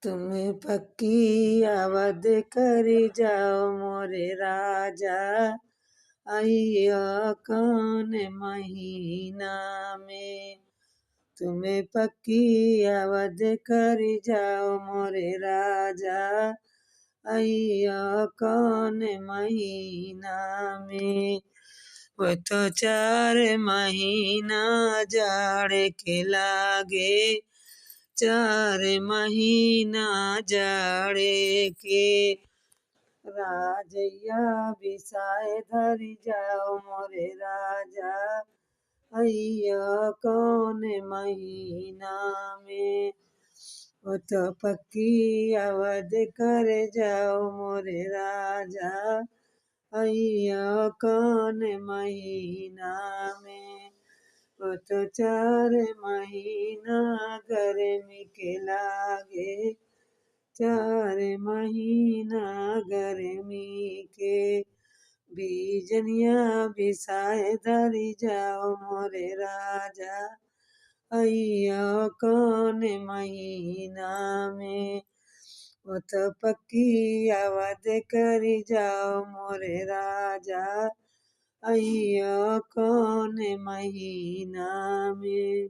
तुम्हें पक्की अवध कर जाओ मोरे राजा, आइया कौन महीना में। तुम्हें पक्की अवध कर जाओ मोरे राजा, आइया कौन महीना में। वो तो 4 महीना जाड़ के लागे, 4 महीना जाड़े के। राजैया बिसाए धरि जाओ मोरे राजा, अइया कौन महीना में। वो तो पक्की अवध कर जाओ मोरे राजा, अइया कौन महीना में। वो तो 4 महीना गर्मी के लागे, 4 महीना गर्मी के। बीजनिया बिसाए धरि जाओ मोरे राजा, अइया कौन महीना में। वो तो पक्की अवध कर जाओ मोरे राजा, अइया कौन महीना में।